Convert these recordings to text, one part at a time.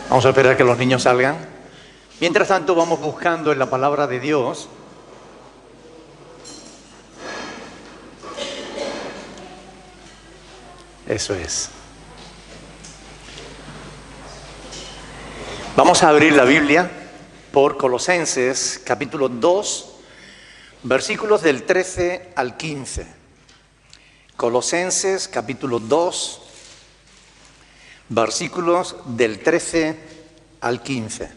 Vamos a esperar que los niños salgan. Mientras tanto, vamos buscando en la palabra de Dios eso es. Vamos a abrir la Biblia por Colosenses, capítulo 2, versículos del 13 al 15. Colosenses, capítulo 2, versículos del 13 al 15.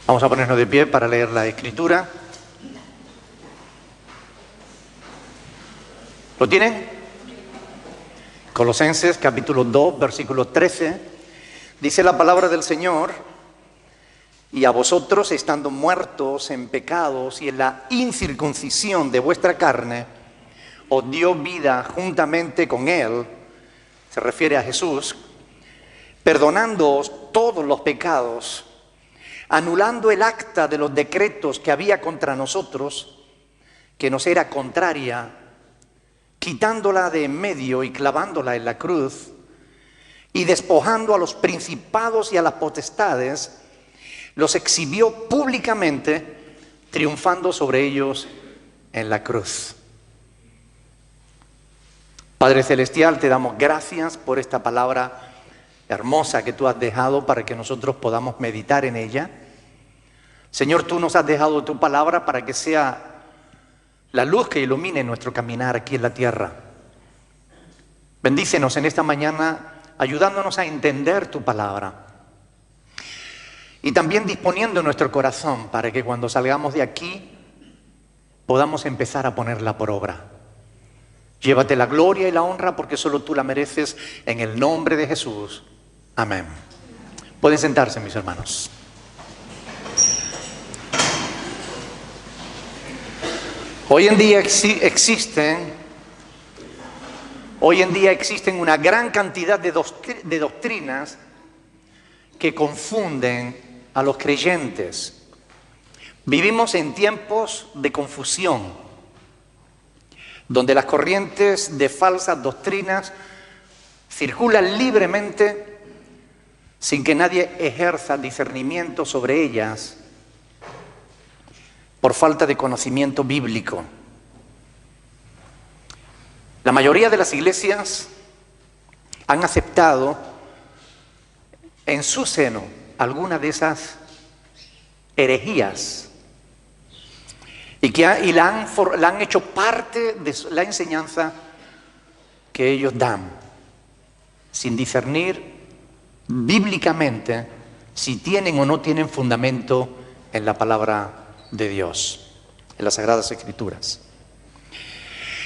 Vamos a ponernos de pie para leer la Escritura. ¿Lo tienen? Colosenses capítulo 2, versículo 13, dice la palabra del Señor: y a vosotros, estando muertos en pecados y en la incircuncisión de vuestra carne, os dio vida juntamente con Él, se refiere a Jesús, perdonándoos todos los pecados, anulando el acta de los decretos que había contra nosotros, que nos era contraria, quitándola de en medio y clavándola en la cruz, y despojando a los principados y a las potestades, los exhibió públicamente, triunfando sobre ellos en la cruz. Padre Celestial, te damos gracias por esta palabra hermosa que tú has dejado para que nosotros podamos meditar en ella. Señor, tú nos has dejado tu palabra para que sea la luz que ilumine nuestro caminar aquí en la tierra. Bendícenos en esta mañana, ayudándonos a entender tu palabra. Y también disponiendo nuestro corazón para que cuando salgamos de aquí podamos empezar a ponerla por obra. Llévate la gloria y la honra porque solo tú la mereces, en el nombre de Jesús. Amén. Pueden sentarse, mis hermanos. Hoy en día existen una gran cantidad de doctrinas que confunden a los creyentes. Vivimos en tiempos de confusión, donde las corrientes de falsas doctrinas circulan libremente sin que nadie ejerza discernimiento sobre ellas por falta de conocimiento bíblico. La mayoría de las iglesias han aceptado en su seno alguna de esas herejías y la han hecho parte de la enseñanza que ellos dan, sin discernir bíblicamente si tienen o no tienen fundamento en la palabra de Dios, en las Sagradas Escrituras.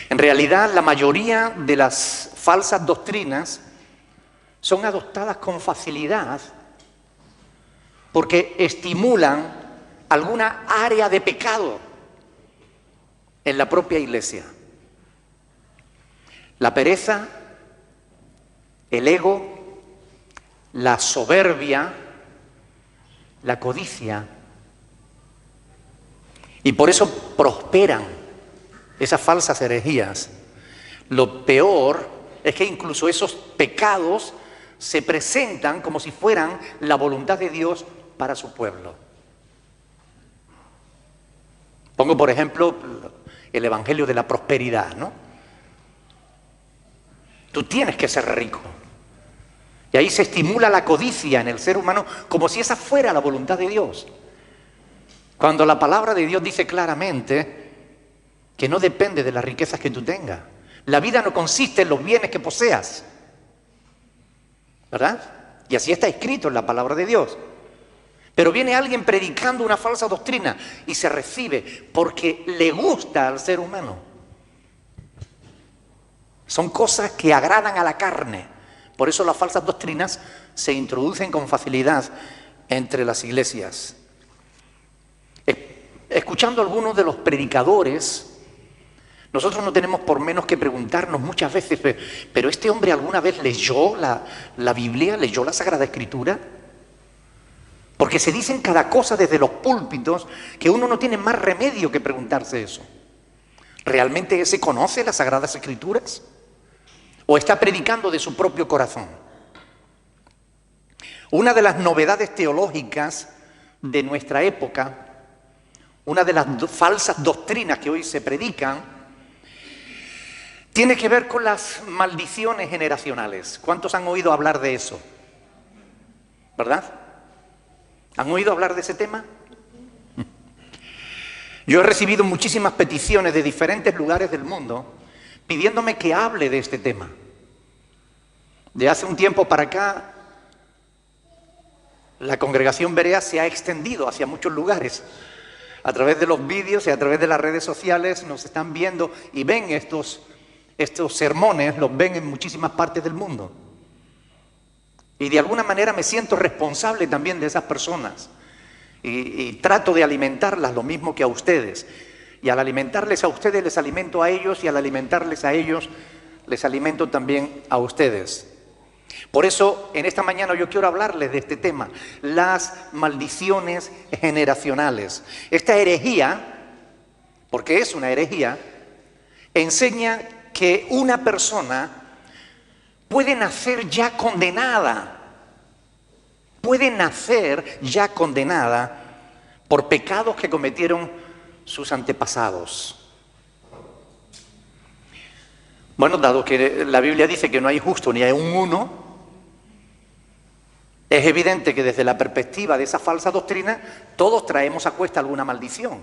En realidad, la mayoría de las falsas doctrinas son adoptadas con facilidad porque estimulan alguna área de pecado en la propia iglesia. La pereza, el ego, la soberbia, la codicia. Y por eso prosperan esas falsas herejías. Lo peor es que incluso esos pecados se presentan como si fueran la voluntad de Dios para su pueblo. Pongo por ejemplo el evangelio de la prosperidad, ¿no? Tú tienes que ser rico. Y ahí se estimula la codicia en el ser humano como si esa fuera la voluntad de Dios. Cuando la palabra de Dios dice claramente que no depende de las riquezas que tú tengas. La vida no consiste en los bienes que poseas, ¿verdad? Y así está escrito en la palabra de Dios. Pero viene alguien predicando una falsa doctrina y se recibe porque le gusta al ser humano. Son cosas que agradan a la carne. Por eso las falsas doctrinas se introducen con facilidad entre las iglesias. Escuchando a algunos de los predicadores, nosotros no tenemos por menos que preguntarnos muchas veces, ¿pero este hombre alguna vez leyó la Biblia, leyó la Sagrada Escritura? Porque se dicen cada cosa desde los púlpitos que uno no tiene más remedio que preguntarse eso. ¿Realmente se conoce las Sagradas Escrituras? o está predicando de su propio corazón. Una de las novedades teológicas de nuestra época, una de las falsas doctrinas que hoy se predican, tiene que ver con las maldiciones generacionales. ¿Cuántos han oído hablar de eso? ¿Verdad? ¿Han oído hablar de ese tema? Yo he recibido muchísimas peticiones de diferentes lugares del mundo pidiéndome que hable de este tema. De hace un tiempo para acá, la congregación Berea se ha extendido hacia muchos lugares. A través de los vídeos y a través de las redes sociales nos están viendo y ven estos sermones, los ven en muchísimas partes del mundo. Y de alguna manera me siento responsable también de esas personas. Y trato de alimentarlas lo mismo que a ustedes. Y al alimentarles a ustedes, les alimento a ellos, y al alimentarles a ellos, les alimento también a ustedes. Por eso, en esta mañana yo quiero hablarles de este tema, las maldiciones generacionales. Esta herejía, porque es una herejía, enseña que una persona puede nacer ya condenada, por pecados que cometieron sus antepasados. Bueno, dado que la Biblia dice que no hay justo ni hay un uno, es evidente que desde la perspectiva de esa falsa doctrina, todos traemos a cuesta alguna maldición.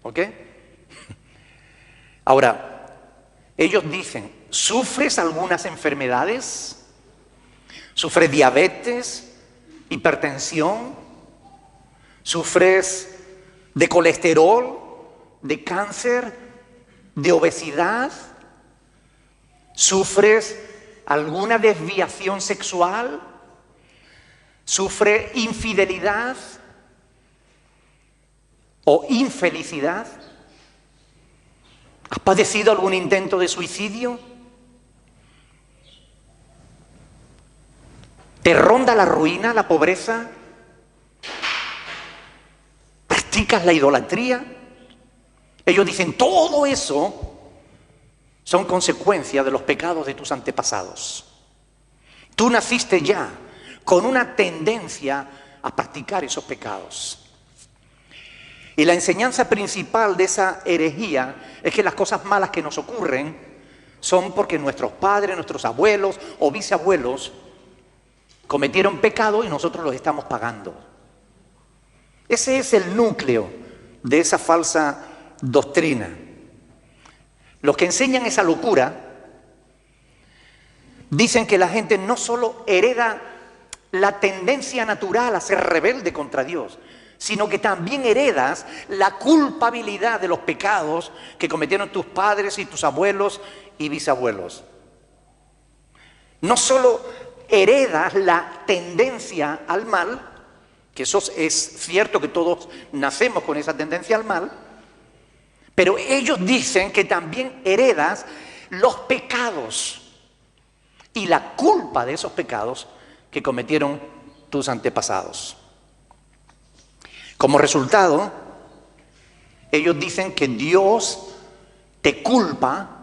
¿Ok? Ahora, ellos dicen, ¿sufres algunas enfermedades? ¿Sufres diabetes, hipertensión? ¿Sufres de colesterol, de cáncer, de obesidad? ¿Sufres alguna desviación sexual? ¿Sufre infidelidad o infelicidad? ¿Has padecido algún intento de suicidio? ¿Te ronda la ruina, la pobreza? ¿Practicas la idolatría? Ellos dicen, todo eso son consecuencias de los pecados de tus antepasados. Tú naciste ya con una tendencia a practicar esos pecados. Y la enseñanza principal de esa herejía es que las cosas malas que nos ocurren son porque nuestros padres, nuestros abuelos o bisabuelos cometieron pecado y nosotros los estamos pagando. Ese es el núcleo de esa falsa doctrina. Los que enseñan esa locura dicen que la gente no solo hereda la tendencia natural a ser rebelde contra Dios, sino que también heredas la culpabilidad de los pecados que cometieron tus padres y tus abuelos y bisabuelos. No solo heredas la tendencia al mal, que eso es cierto que todos nacemos con esa tendencia al mal, pero ellos dicen que también heredas los pecados y la culpa de esos pecados que cometieron tus antepasados. Como resultado, ellos dicen que Dios te culpa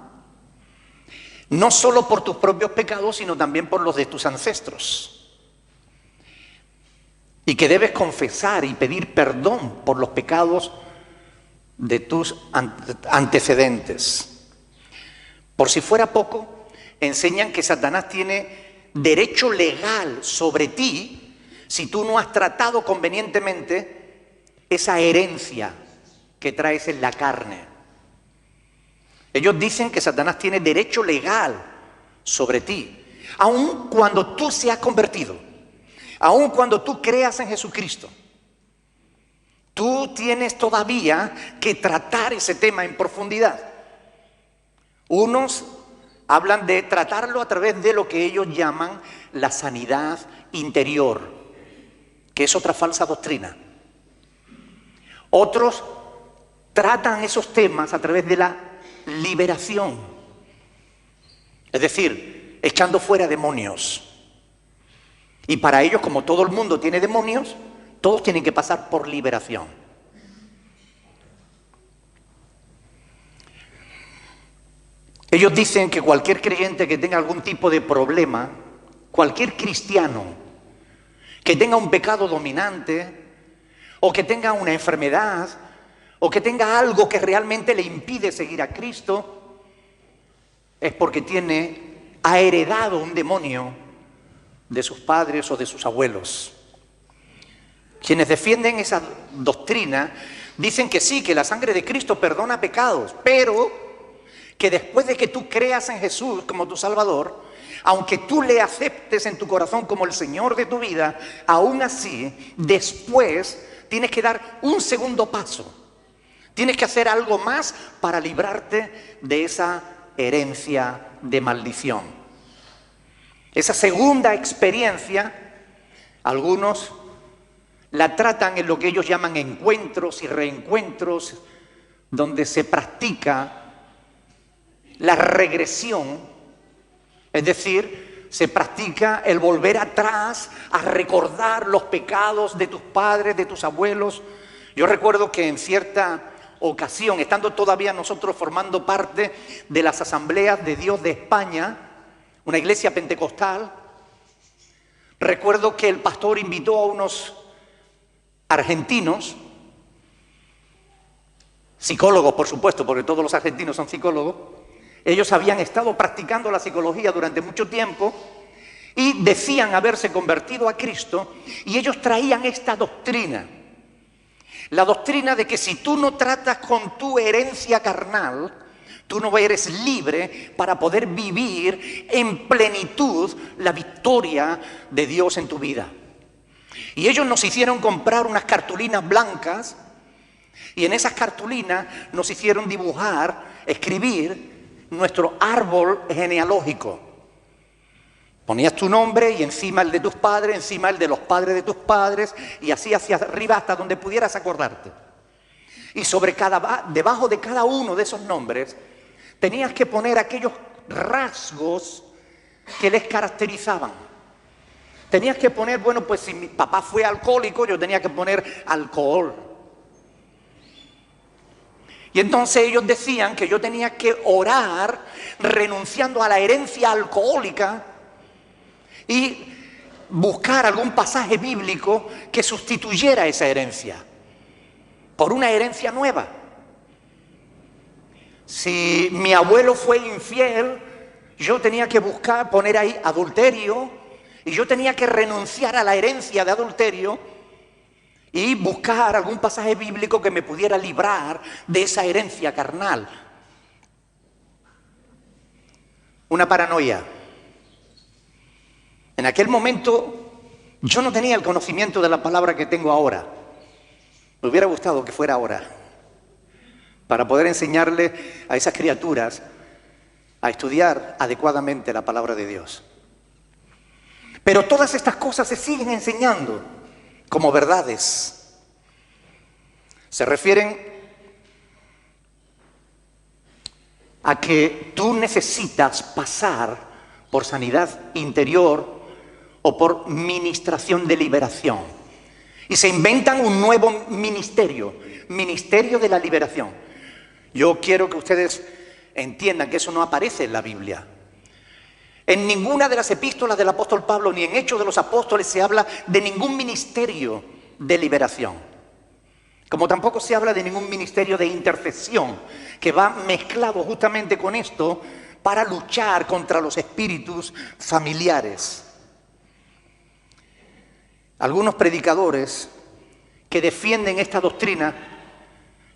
no solo por tus propios pecados, sino también por los de tus ancestros. Y que debes confesar y pedir perdón por los pecados de tus antecedentes. Por si fuera poco, enseñan que Satanás tiene derecho legal sobre ti si tú no has tratado convenientemente esa herencia que traes en la carne. Ellos dicen que Satanás tiene derecho legal sobre ti, aun cuando tú seas convertido, aun cuando tú creas en Jesucristo. Tú tienes todavía que tratar ese tema en profundidad. Unos hablan de tratarlo a través de lo que ellos llaman la sanidad interior, que es otra falsa doctrina. Otros tratan esos temas a través de la liberación, es decir, echando fuera demonios. Y para ellos, como todo el mundo tiene demonios, todos tienen que pasar por liberación. Ellos dicen que cualquier creyente que tenga algún tipo de problema, cualquier cristiano que tenga un pecado dominante, o que tenga una enfermedad, o que tenga algo que realmente le impide seguir a Cristo, es porque ha heredado un demonio de sus padres o de sus abuelos. Quienes defienden esa doctrina dicen que sí, que la sangre de Cristo perdona pecados, pero que después de que tú creas en Jesús como tu Salvador, aunque tú le aceptes en tu corazón como el Señor de tu vida, aún así, después tienes que dar un segundo paso. Tienes que hacer algo más para librarte de esa herencia de maldición. Esa segunda experiencia, algunos la tratan en lo que ellos llaman encuentros y reencuentros, donde se practica la regresión, es decir, se practica el volver atrás a recordar los pecados de tus padres, de tus abuelos. Yo recuerdo que en cierta ocasión, estando todavía nosotros formando parte de las Asambleas de Dios de España, una iglesia pentecostal, recuerdo que el pastor invitó a unos argentinos, psicólogos por supuesto, porque todos los argentinos son psicólogos. Ellos habían estado practicando la psicología durante mucho tiempo y decían haberse convertido a Cristo, y ellos traían esta doctrina, la doctrina de que si tú no tratas con tu herencia carnal, tú no eres libre para poder vivir en plenitud la victoria de Dios en tu vida. Y ellos nos hicieron comprar unas cartulinas blancas, y en esas cartulinas nos hicieron dibujar, escribir nuestro árbol genealógico. Ponías tu nombre y encima el de tus padres, encima el de los padres de tus padres, y así hacia arriba hasta donde pudieras acordarte. Y debajo de cada uno de esos nombres tenías que poner aquellos rasgos que les caracterizaban. Tenías que poner, bueno, pues si mi papá fue alcohólico, yo tenía que poner alcohol. Y entonces ellos decían que yo tenía que orar renunciando a la herencia alcohólica y buscar algún pasaje bíblico que sustituyera esa herencia por una herencia nueva. Si mi abuelo fue infiel, yo tenía que poner ahí adulterio, y yo tenía que renunciar a la herencia de adulterio y buscar algún pasaje bíblico que me pudiera librar de esa herencia carnal. Una paranoia. En aquel momento yo no tenía el conocimiento de la palabra que tengo ahora. Me hubiera gustado que fuera ahora, para poder enseñarle a esas criaturas a estudiar adecuadamente la palabra de Dios. Pero todas estas cosas se siguen enseñando como verdades. Se refieren a que tú necesitas pasar por sanidad interior o por ministración de liberación. Y se inventan un nuevo ministerio, ministerio de la liberación. Yo quiero que ustedes entiendan que eso no aparece en la Biblia. En ninguna de las epístolas del apóstol Pablo, ni en Hechos de los Apóstoles, se habla de ningún ministerio de liberación. Como tampoco se habla de ningún ministerio de intercesión, que va mezclado justamente con esto para luchar contra los espíritus familiares. Algunos predicadores que defienden esta doctrina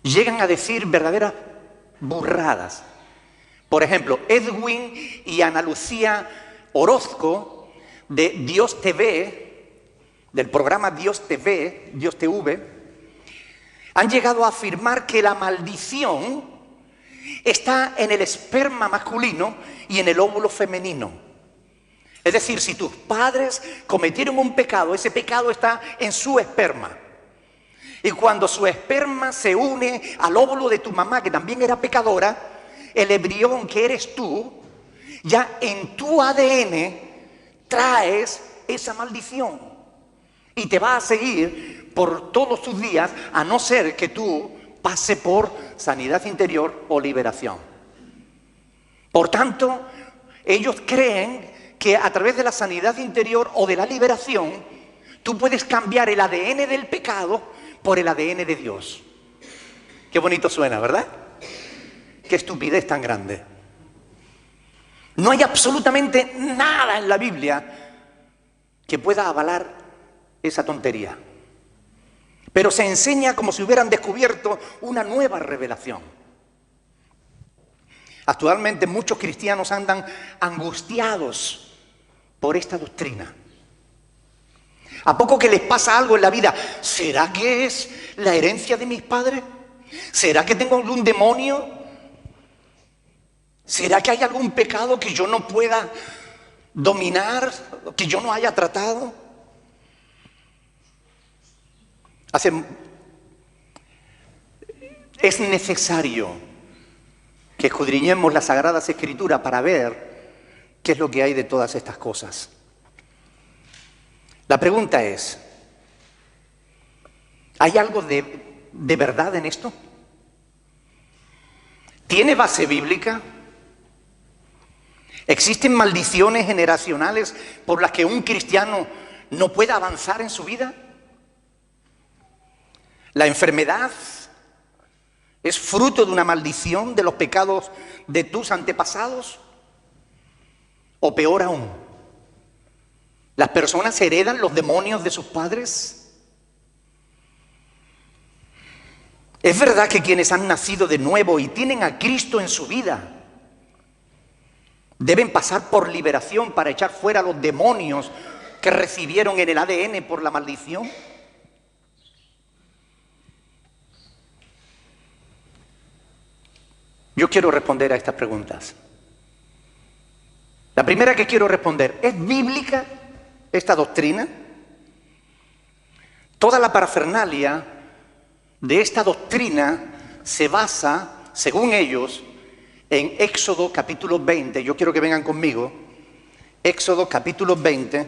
llegan a decir verdaderas burradas. Por ejemplo, Edwin y Ana Lucía Orozco de Dios TV, del programa Dios TV, Dios TV, han llegado a afirmar que la maldición está en el esperma masculino y en el óvulo femenino. Es decir, si tus padres cometieron un pecado, ese pecado está en su esperma. Y cuando su esperma se une al óvulo de tu mamá, que también era pecadora, el embrión que eres tú, ya en tu ADN traes esa maldición y te va a seguir por todos tus días, a no ser que tú pase por sanidad interior o liberación. Por tanto, ellos creen que a través de la sanidad interior o de la liberación, tú puedes cambiar el ADN del pecado por el ADN de Dios. Qué bonito suena, ¿verdad? Qué estupidez tan grande. No hay absolutamente nada en la Biblia que pueda avalar esa tontería. Pero se enseña como si hubieran descubierto una nueva revelación. Actualmente muchos cristianos andan angustiados por esta doctrina. ¿A poco que les pasa algo en la vida? ¿Será que es la herencia de mis padres? ¿Será que tengo algún demonio? ¿Será que hay algún pecado que yo no pueda dominar, que yo no haya tratado? Es necesario que escudriñemos las Sagradas Escrituras para ver qué es lo que hay de todas estas cosas. La pregunta es, ¿hay algo de verdad en esto? ¿Tiene base bíblica? ¿Existen maldiciones generacionales por las que un cristiano no pueda avanzar en su vida? ¿La enfermedad es fruto de una maldición de los pecados de tus antepasados? O peor aún, ¿las personas heredan los demonios de sus padres? ¿Es verdad que quienes han nacido de nuevo y tienen a Cristo en su vida deben pasar por liberación para echar fuera los demonios que recibieron en el ADN por la maldición? Yo quiero responder a estas preguntas. La primera que quiero responder, ¿es bíblica esta doctrina? Toda la parafernalia de esta doctrina se basa, según ellos, en Éxodo capítulo 20. Yo quiero que vengan conmigo. Éxodo capítulo 20,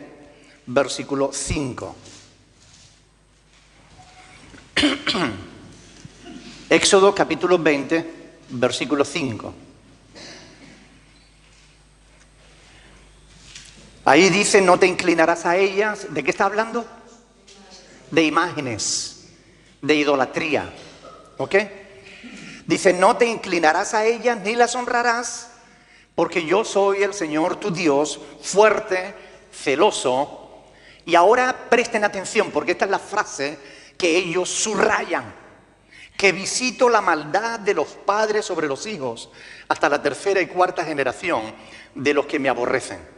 versículo 5. Éxodo capítulo 20, versículo 5. Ahí dice, no te inclinarás a ellas. ¿De qué está hablando? De imágenes, de idolatría. ¿Ok? Dice, no te inclinarás a ellas ni las honrarás, porque yo soy el Señor tu Dios, fuerte, celoso. Y ahora presten atención, porque esta es la frase que ellos subrayan. Que visito la maldad de los padres sobre los hijos hasta la tercera y cuarta generación de los que me aborrecen.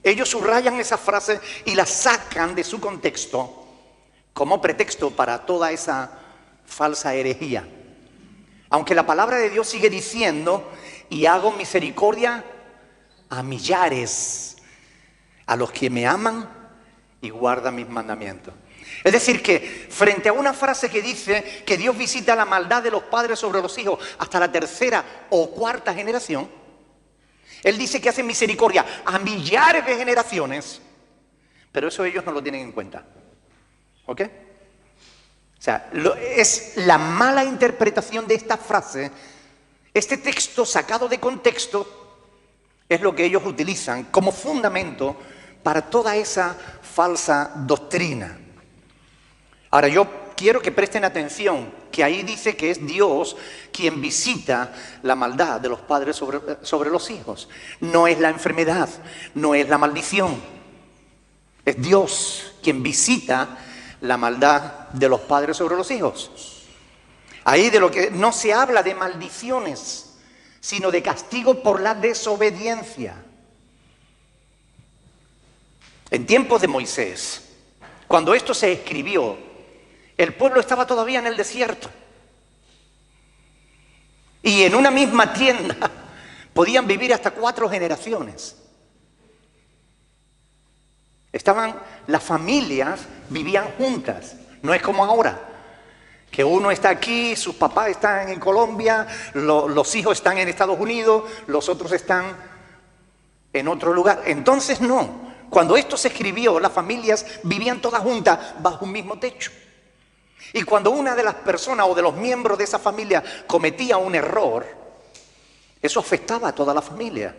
Ellos subrayan esa frase y la sacan de su contexto como pretexto para toda esa falsa herejía. Aunque la palabra de Dios sigue diciendo, y hago misericordia a millares, a los que me aman y guardan mis mandamientos. Es decir, que frente a una frase que dice que Dios visita la maldad de los padres sobre los hijos hasta la tercera o cuarta generación, Él dice que hace misericordia a millares de generaciones, pero eso ellos no lo tienen en cuenta. ¿Ok? O sea, es la mala interpretación de esta frase. Este texto sacado de contexto es lo que ellos utilizan como fundamento para toda esa falsa doctrina. Ahora, yo quiero que presten atención, que ahí dice que es Dios quien visita la maldad de los padres sobre los hijos. No es la enfermedad, no es la maldición. Es Dios quien visita la maldad de los padres sobre los hijos. Ahí de lo que no se habla de maldiciones, sino de castigo por la desobediencia. En tiempos de Moisés, cuando esto se escribió, el pueblo estaba todavía en el desierto. Y en una misma tienda podían vivir hasta 4 generaciones. Las familias vivían juntas. No es como ahora, que uno está aquí, sus papás están en Colombia, los hijos están en Estados Unidos, los otros están en otro lugar. Entonces no. Cuando esto se escribió, las familias vivían todas juntas bajo un mismo techo. Y cuando una de las personas o de los miembros de esa familia cometía un error, Eso afectaba a toda la familia.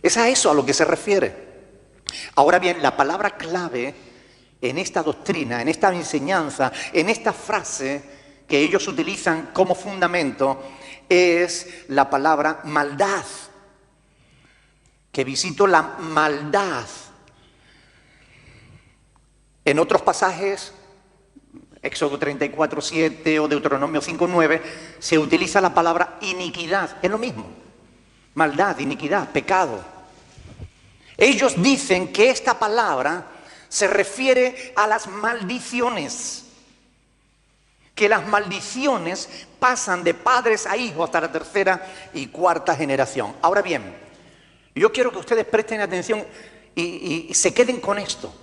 Es a eso a lo que se refiere. Ahora bien, la palabra clave en esta doctrina, en esta enseñanza, en esta frase que ellos utilizan como fundamento, es la palabra maldad. Que visito la maldad. En otros pasajes, Éxodo 34:7 o Deuteronomio 5:9, se utiliza la palabra iniquidad. Es lo mismo. Maldad, iniquidad, pecado. Ellos dicen que esta palabra se refiere a las maldiciones. Que las maldiciones pasan de padres a hijos hasta la tercera y cuarta generación. Ahora bien, yo quiero que ustedes presten atención y se queden con esto.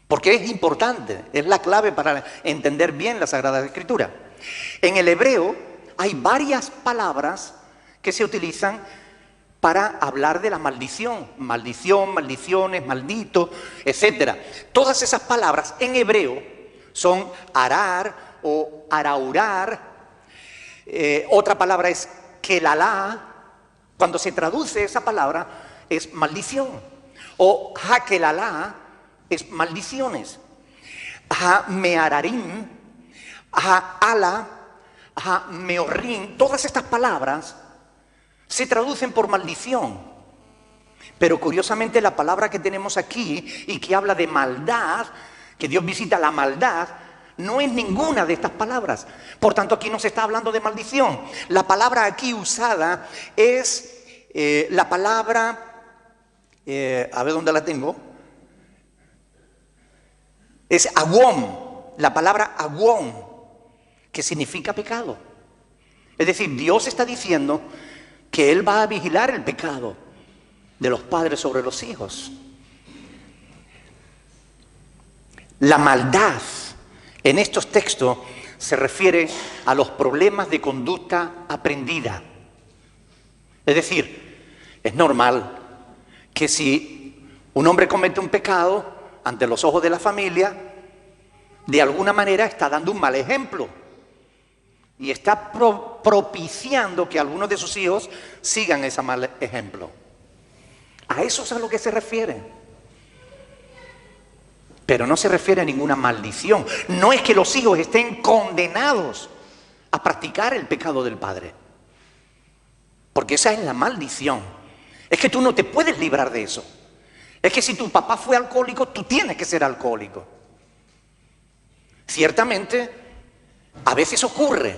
Porque es importante, es la clave para entender bien la Sagrada Escritura. En el hebreo hay varias palabras que se utilizan para hablar de la maldición. Maldición, maldiciones, maldito, etc. Todas esas palabras en hebreo son arar o araurar. Otra palabra es kelalá. Cuando se traduce esa palabra es maldición. O hakelalá es maldiciones. Ha-meararim, ha-ala, ha-meorrim, todas estas palabras se traducen por maldición. Pero curiosamente la palabra que tenemos aquí y que habla de maldad, que Dios visita la maldad, no es ninguna de estas palabras. Por tanto, aquí no se está hablando de maldición. La palabra aquí usada es la palabra, a ver dónde la tengo, es agón, la palabra agón, que significa pecado. Es decir, Dios está diciendo que Él va a vigilar el pecado de los padres sobre los hijos. La maldad en estos textos se refiere a los problemas de conducta aprendida. Es decir, es normal que si un hombre comete un pecado ante los ojos de la familia, de alguna manera está dando un mal ejemplo y está propiciando que algunos de sus hijos sigan ese mal ejemplo. A eso es a lo que se refiere. Pero no se refiere a ninguna maldición. No es que los hijos estén condenados a practicar el pecado del padre. Porque esa es la maldición. Es que tú no te puedes librar de eso. Es que si tu papá fue alcohólico, tú tienes que ser alcohólico. Ciertamente, a veces ocurre,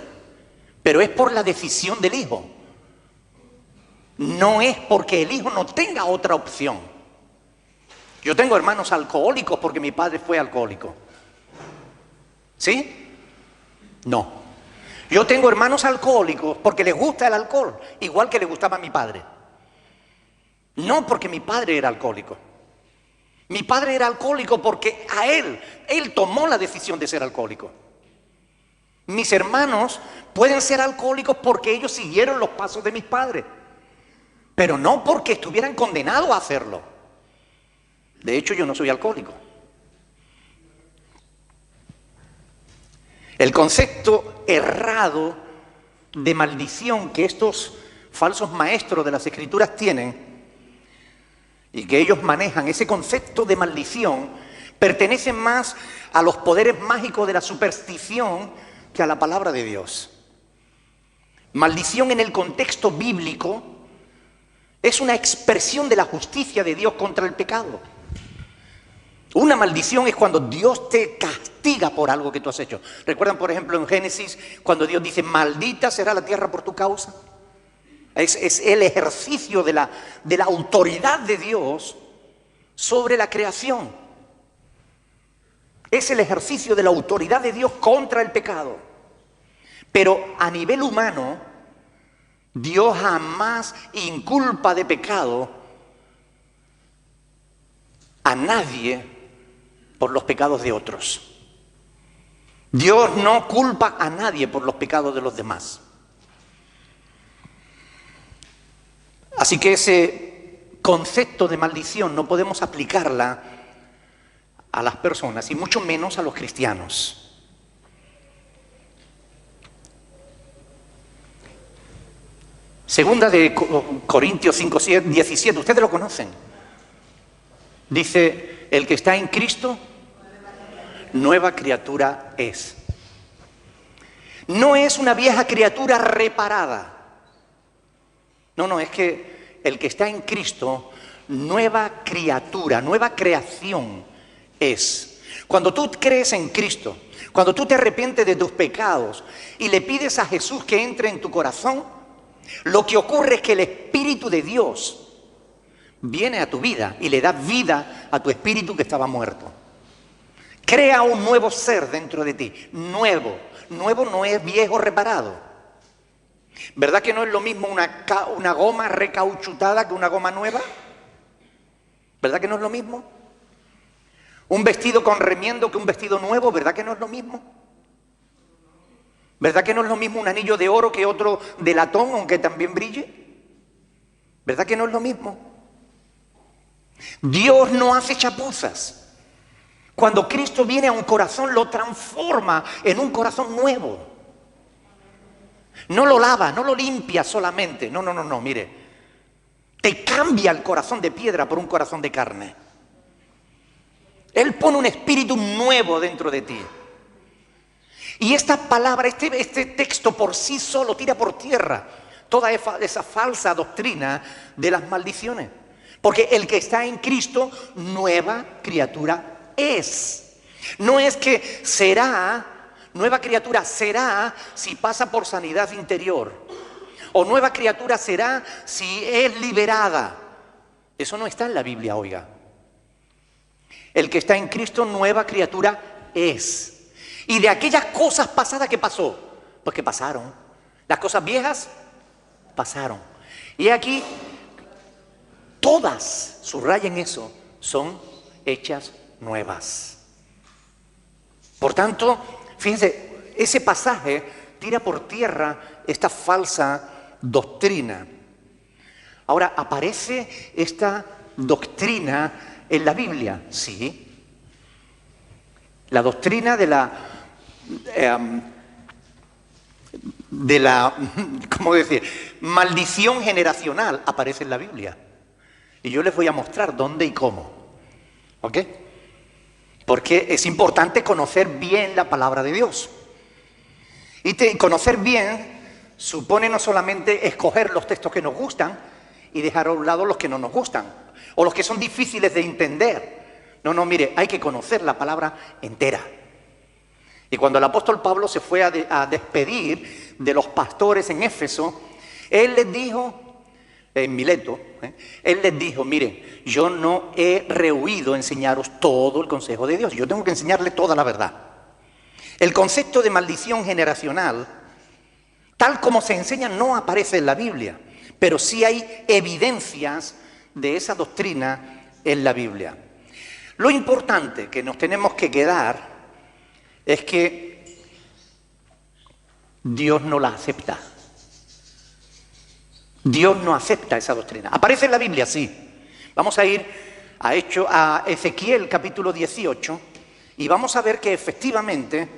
pero es por la decisión del hijo. No es porque el hijo no tenga otra opción. Yo tengo hermanos alcohólicos porque mi padre fue alcohólico. ¿Sí? No. Yo tengo hermanos alcohólicos porque les gusta el alcohol, igual que le gustaba a mi padre. No porque mi padre era alcohólico. Mi padre era alcohólico porque él tomó la decisión de ser alcohólico. Mis hermanos pueden ser alcohólicos porque ellos siguieron los pasos de mis padres, pero no porque estuvieran condenados a hacerlo. De hecho, yo no soy alcohólico. El concepto errado de maldición que estos falsos maestros de las Escrituras tienen y que ellos manejan, ese concepto de maldición, pertenece más a los poderes mágicos de la superstición que a la palabra de Dios. Maldición en el contexto bíblico es una expresión de la justicia de Dios contra el pecado. Una maldición es cuando Dios te castiga por algo que tú has hecho. ¿Recuerdan, por ejemplo, en Génesis, cuando Dios dice, maldita será la tierra por tu causa? Es el ejercicio de la autoridad de Dios sobre la creación. Es el ejercicio de la autoridad de Dios contra el pecado. Pero a nivel humano, Dios jamás inculpa de pecado a nadie por los pecados de otros. Dios no culpa a nadie por los pecados de los demás. Así que ese concepto de maldición no podemos aplicarla a las personas y mucho menos a los cristianos. Segunda de Corintios 5, 17, ustedes lo conocen. Dice, el que está en Cristo, nueva criatura es. No es una vieja criatura reparada. No, es que el que está en Cristo, nueva criatura, nueva creación es. Cuando tú crees en Cristo, cuando tú te arrepientes de tus pecados y le pides a Jesús que entre en tu corazón, lo que ocurre es que el Espíritu de Dios viene a tu vida y le da vida a tu espíritu que estaba muerto. Crea un nuevo ser dentro de ti, nuevo. Nuevo no es viejo reparado. ¿Verdad que no es lo mismo una goma recauchutada que una goma nueva? ¿Verdad que no es lo mismo? Un vestido con remiendo que un vestido nuevo, ¿verdad que no es lo mismo? ¿Verdad que no es lo mismo un anillo de oro que otro de latón, aunque también brille? ¿Verdad que no es lo mismo? Dios no hace chapuzas. Cuando Cristo viene a un corazón, lo transforma en un corazón nuevo. No lo lava, no lo limpia solamente. No, mire. Te cambia el corazón de piedra por un corazón de carne. Él pone un espíritu nuevo dentro de ti. Y esta palabra, este texto por sí solo tira por tierra toda esa falsa doctrina de las maldiciones. Porque el que está en Cristo, nueva criatura es. No es que será, nueva criatura será si pasa por sanidad interior. O nueva criatura será si es liberada. Eso no está en la Biblia, oiga. El que está en Cristo, nueva criatura es. Y de aquellas cosas pasadas, ¿qué pasó? Pues que pasaron. Las cosas viejas pasaron. Y aquí, todas, subrayen eso, son hechas nuevas. Por tanto, fíjense, ese pasaje tira por tierra esta falsa doctrina. Ahora, ¿aparece esta doctrina en la Biblia? Sí. La doctrina de la ¿cómo decir? Maldición generacional aparece en la Biblia. Y yo les voy a mostrar dónde y cómo. ¿Ok? Porque es importante conocer bien la palabra de Dios. Y conocer bien supone no solamente escoger los textos que nos gustan y dejar a un lado los que no nos gustan o los que son difíciles de entender. No, mire, hay que conocer la palabra entera. Y cuando el apóstol Pablo se fue a despedir de los pastores en Éfeso, él les dijo, en Mileto, él les dijo, mire, yo no he rehuido enseñaros todo el consejo de Dios, yo tengo que enseñarles toda la verdad. El concepto de maldición generacional, tal como se enseña, no aparece en la Biblia, pero sí hay evidencias de esa doctrina en la Biblia. Lo importante que nos tenemos que quedar es que Dios no la acepta. Dios no acepta esa doctrina. ¿Aparece en la Biblia? Sí. Vamos a ir a Ezequiel capítulo 18 y vamos a ver que efectivamente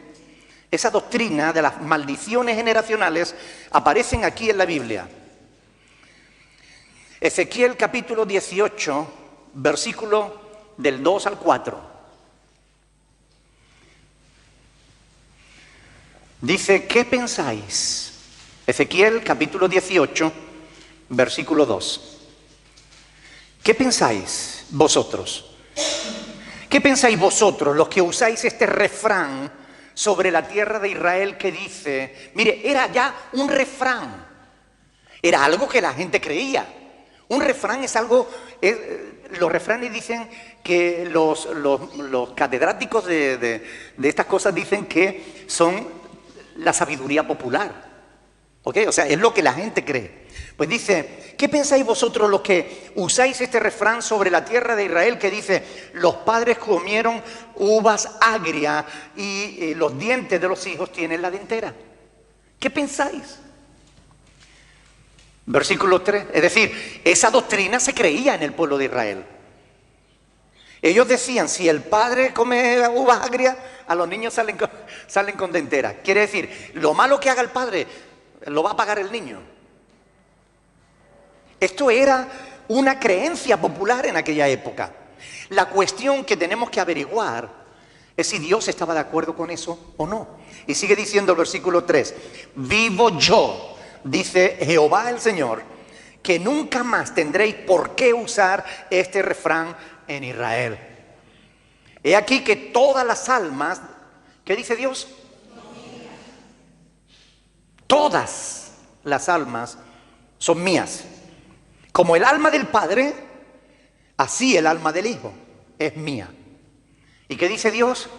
esa doctrina de las maldiciones generacionales aparecen aquí en la Biblia. Ezequiel capítulo 18, versículo del 2 al 4. Dice, ¿qué pensáis? Ezequiel capítulo 18, versículo 2. ¿Qué pensáis vosotros? ¿Qué pensáis vosotros los que usáis este refrán sobre la tierra de Israel que dice, mire, era ya un refrán, era algo que la gente creía. Un refrán es algo, los refranes dicen que los catedráticos de estas cosas dicen que son la sabiduría popular. ¿Ok? O sea, es lo que la gente cree. Pues dice, ¿qué pensáis vosotros los que usáis este refrán sobre la tierra de Israel que dice, los padres comieron uvas agrias y los dientes de los hijos tienen la dentera? ¿Qué pensáis? Versículo 3, es decir, esa doctrina se creía en el pueblo de Israel. Ellos decían, si el padre come uvas agrias, a los niños salen con dentera. Quiere decir, lo malo que haga el padre, lo va a pagar el niño. Esto era una creencia popular en aquella época. La cuestión que tenemos que averiguar es si Dios estaba de acuerdo con eso o no. Y sigue diciendo el versículo 3, vivo yo, dice Jehová el Señor, que nunca más tendréis por qué usar este refrán en Israel. He aquí que todas las almas, ¿qué dice Dios? Todas las almas son mías. Como el alma del Padre, así el alma del Hijo es mía. ¿Y qué dice Dios?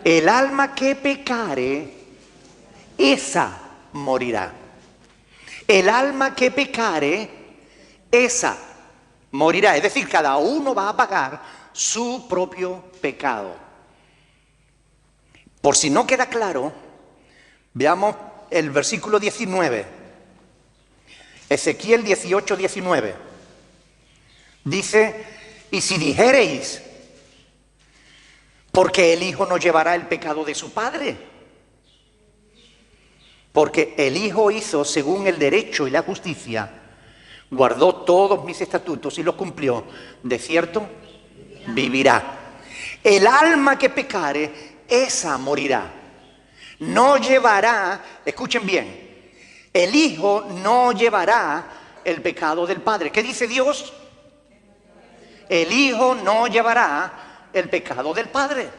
El alma que pecare, esa morirá. El alma que pecare, esa morirá. Es decir, cada uno va a pagar su propio pecado. Por si no queda claro, veamos el versículo 19. Ezequiel 18, 19. Dice, y si dijereis, porque el Hijo no llevará el pecado de su Padre. Porque el Hijo hizo según el derecho y la justicia, guardó todos mis estatutos y los cumplió, de cierto, vivirá. El alma que pecare, esa morirá. No llevará, escuchen bien, el Hijo no llevará el pecado del Padre. ¿Qué dice Dios? El Hijo no llevará el pecado del Padre,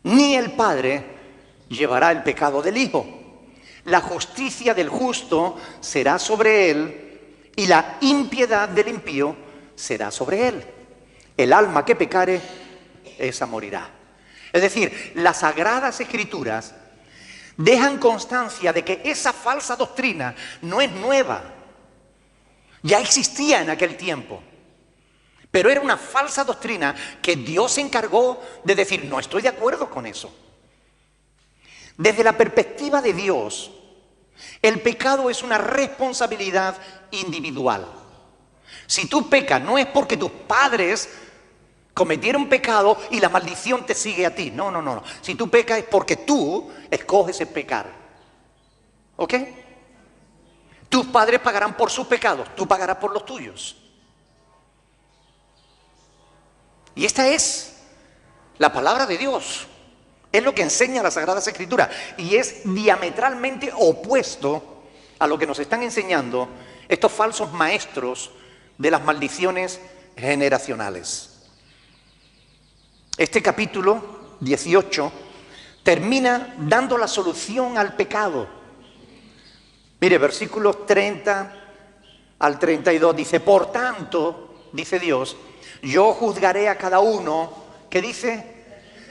ni el Padre llevará el pecado del Hijo. La justicia del justo será sobre él y la impiedad del impío será sobre él. El alma que pecare, esa morirá. Es decir, las Sagradas Escrituras dejan constancia de que esa falsa doctrina no es nueva. Ya existía en aquel tiempo. Pero era una falsa doctrina que Dios se encargó de decir, no estoy de acuerdo con eso. Desde la perspectiva de Dios, el pecado es una responsabilidad individual. Si tú pecas, no es porque tus padres cometieron pecado y la maldición te sigue a ti. No, no, no. Si tú pecas es porque tú escoges el pecar. ¿Ok? Tus padres pagarán por sus pecados, tú pagarás por los tuyos. Y esta es la palabra de Dios. Es lo que enseña la Sagrada Escritura. Y es diametralmente opuesto a lo que nos están enseñando estos falsos maestros de las maldiciones generacionales. Este capítulo 18 termina dando la solución al pecado. Mire, versículos 30 al 32 dice, por tanto, dice Dios, yo juzgaré a cada uno, ¿qué dice?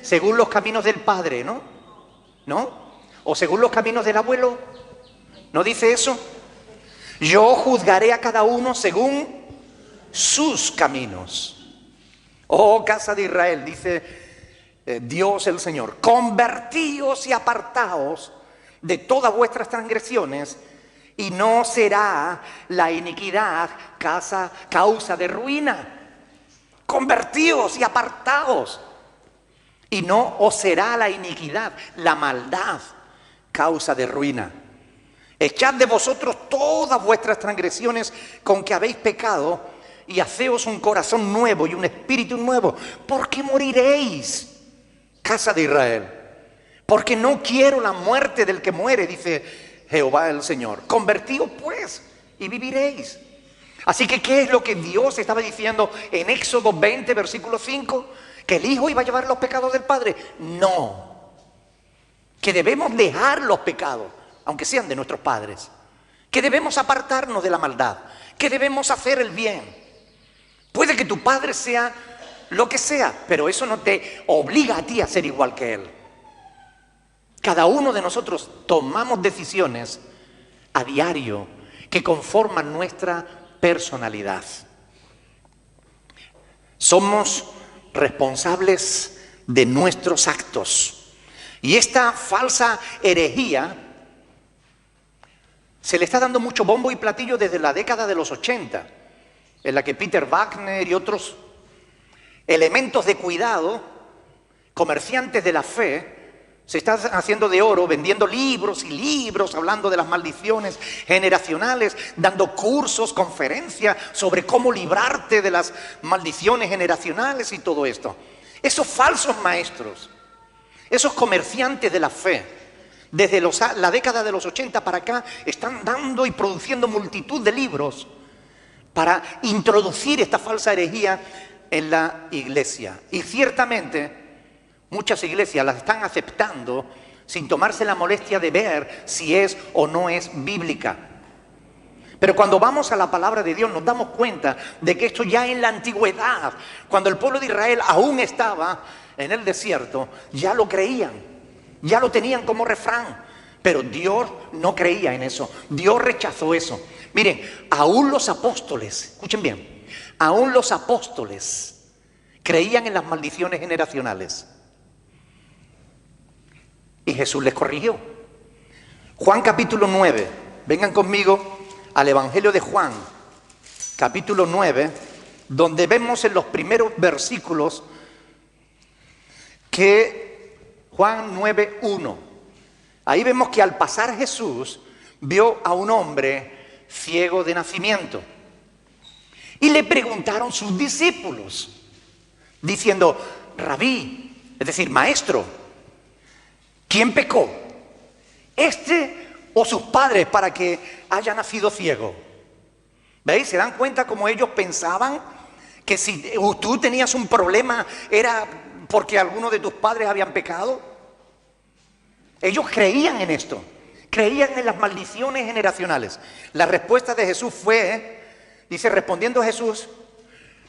Según los caminos del padre, ¿no? ¿No? O según los caminos del abuelo. ¿No dice eso? Yo juzgaré a cada uno según sus caminos. Oh, casa de Israel, dice Dios el Señor, convertíos y apartaos de todas vuestras transgresiones, y no será la iniquidad causa de ruina. Convertíos y apartaos, y no os será la iniquidad, la maldad, causa de ruina. Echad de vosotros todas vuestras transgresiones con que habéis pecado, y haceos un corazón nuevo y un espíritu nuevo. ¿Por qué moriréis, casa de Israel? Porque no quiero la muerte del que muere, dice Jehová el Señor. Convertíos pues y viviréis. Así que, ¿qué es lo que Dios estaba diciendo en Éxodo 20, versículo 5? ¿Que el Hijo iba a llevar los pecados del Padre? No. Que debemos dejar los pecados, aunque sean de nuestros padres. Que debemos apartarnos de la maldad. Que debemos hacer el bien. Puede que tu padre sea lo que sea, pero eso no te obliga a ti a ser igual que él. Cada uno de nosotros tomamos decisiones a diario que conforman nuestra personalidad. Somos responsables de nuestros actos. Y esta falsa herejía se le está dando mucho bombo y platillo desde la década de los 80, en la que Peter Wagner y otros elementos de cuidado, comerciantes de la fe, Se está haciendo de oro, vendiendo libros y libros, hablando de las maldiciones generacionales, dando cursos, conferencias sobre cómo librarte de las maldiciones generacionales y todo esto. Esos falsos maestros, esos comerciantes de la fe, desde la década de los 80 para acá, están dando y produciendo multitud de libros para introducir esta falsa herejía en la iglesia. Y ciertamente muchas iglesias las están aceptando sin tomarse la molestia de ver si es o no es bíblica. Pero cuando vamos a la palabra de Dios nos damos cuenta de que esto ya en la antigüedad, cuando el pueblo de Israel aún estaba en el desierto, ya lo creían, ya lo tenían como refrán. Pero Dios no creía en eso, Dios rechazó eso. Miren, aún los apóstoles, escuchen bien, aún los apóstoles creían en las maldiciones generacionales. Y Jesús les corrigió. Juan capítulo 9. Vengan conmigo al Evangelio de Juan, capítulo 9, donde vemos en los primeros versículos que Juan 9:1. Ahí vemos que al pasar Jesús vio a un hombre ciego de nacimiento. Y le preguntaron sus discípulos, diciendo, Rabí, es decir, maestro, ¿quién pecó? ¿Este o sus padres para que haya nacido ciego? ¿Veis? ¿Se dan cuenta cómo ellos pensaban que si tú tenías un problema era porque alguno de tus padres habían pecado? Ellos creían en esto, creían en las maldiciones generacionales. La respuesta de Jesús fue, dice, respondiendo Jesús,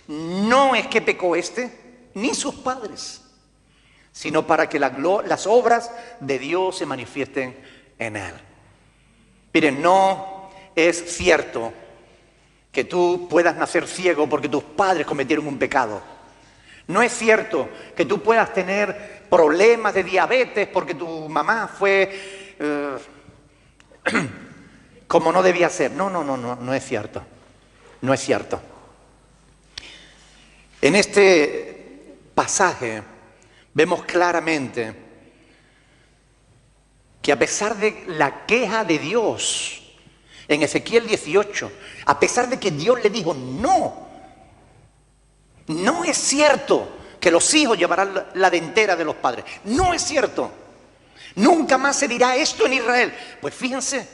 no es que pecó este ni sus padres, sino para que las obras de Dios se manifiesten en él. Miren, no es cierto que tú puedas nacer ciego porque tus padres cometieron un pecado. No es cierto que tú puedas tener problemas de diabetes porque tu mamá fue como no debía ser. No es cierto. No es cierto. En este pasaje vemos claramente que a pesar de la queja de Dios en Ezequiel 18, a pesar de que Dios le dijo no es cierto que los hijos llevarán la dentera de los padres. No es cierto. Nunca más se dirá esto en Israel. Pues fíjense,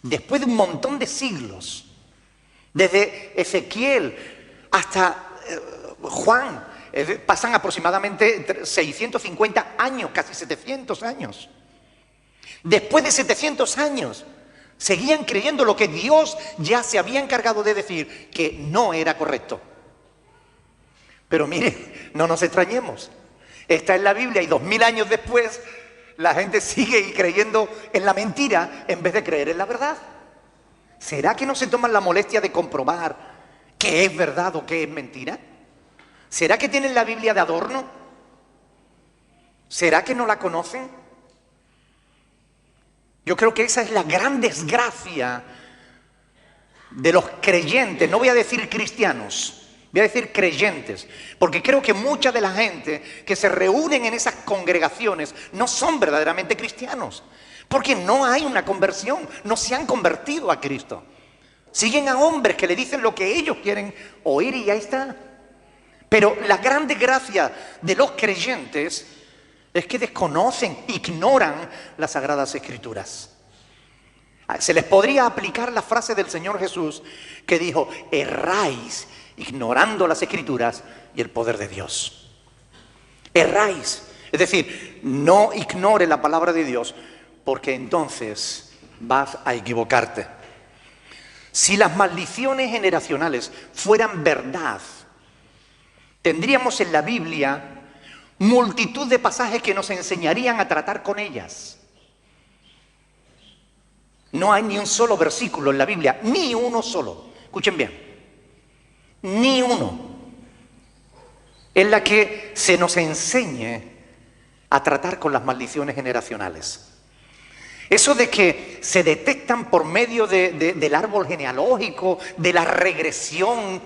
después de un montón de siglos, desde Ezequiel hasta Juan, pasan aproximadamente 650 años, casi 700 años. Después de 700 años, seguían creyendo lo que Dios ya se había encargado de decir, que no era correcto. Pero mire, no nos extrañemos. Está en la Biblia y 2000 años después, la gente sigue creyendo en la mentira en vez de creer en la verdad. ¿Será que no se toman la molestia de comprobar qué es verdad o qué es mentira? ¿Será que tienen la Biblia de adorno? ¿Será que no la conocen? Yo creo que esa es la gran desgracia de los creyentes, no voy a decir cristianos, voy a decir creyentes, porque creo que mucha de la gente que se reúnen en esas congregaciones no son verdaderamente cristianos, porque no hay una conversión, no se han convertido a Cristo. Siguen a hombres que le dicen lo que ellos quieren oír y ya está. Pero la gran desgracia de los creyentes es que desconocen, ignoran las Sagradas Escrituras. Se les podría aplicar la frase del Señor Jesús que dijo, erráis ignorando las Escrituras y el poder de Dios. Erráis, es decir, no ignore la palabra de Dios porque entonces vas a equivocarte. Si las maldiciones generacionales fueran verdad, tendríamos en la Biblia multitud de pasajes que nos enseñarían a tratar con ellas. No hay ni un solo versículo en la Biblia, ni uno solo, escuchen bien, ni uno, en la que se nos enseñe a tratar con las maldiciones generacionales. Eso de que se detectan por medio del árbol genealógico, de la regresión,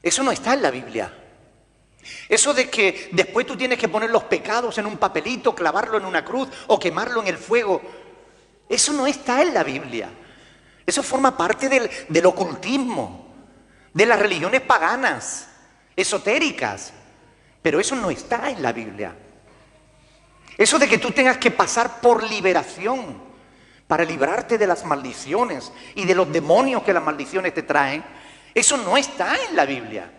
eso no está en la Biblia. Eso de que después tú tienes que poner los pecados en un papelito, clavarlo en una cruz o quemarlo en el fuego, eso no está en la Biblia. Eso forma parte del ocultismo, de las religiones paganas, esotéricas. Pero eso no está en la Biblia. Eso de que tú tengas que pasar por liberación para librarte de las maldiciones y de los demonios que las maldiciones te traen, eso no está en la Biblia.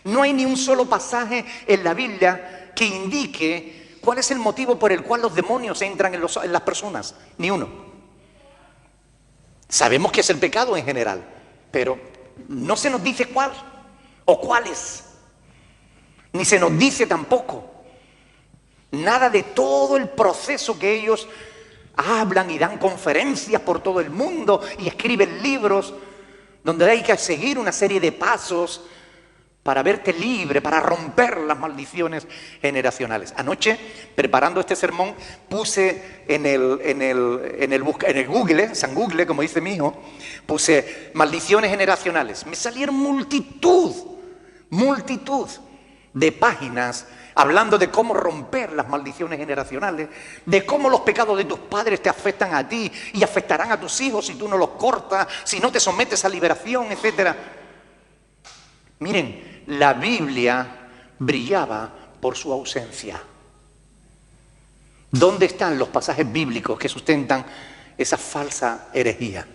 No hay ni un solo pasaje en la Biblia que indique cuál es el motivo por el cual los demonios entran en las personas. Ni uno. Sabemos que es el pecado en general, pero no se nos dice cuál o cuáles. Ni se nos dice tampoco nada de todo el proceso que ellos hablan y dan conferencias por todo el mundo y escriben libros donde hay que seguir una serie de pasos para verte libre, para romper las maldiciones generacionales. Anoche, preparando este sermón, puse en el Google, San Google, como dice mi hijo, puse maldiciones generacionales. Me salieron multitud de páginas hablando de cómo romper las maldiciones generacionales, de cómo los pecados de tus padres te afectan a ti y afectarán a tus hijos si tú no los cortas, si no te sometes a liberación, etc. Miren, la Biblia brillaba por su ausencia. ¿Dónde están los pasajes bíblicos que sustentan esa falsa herejía?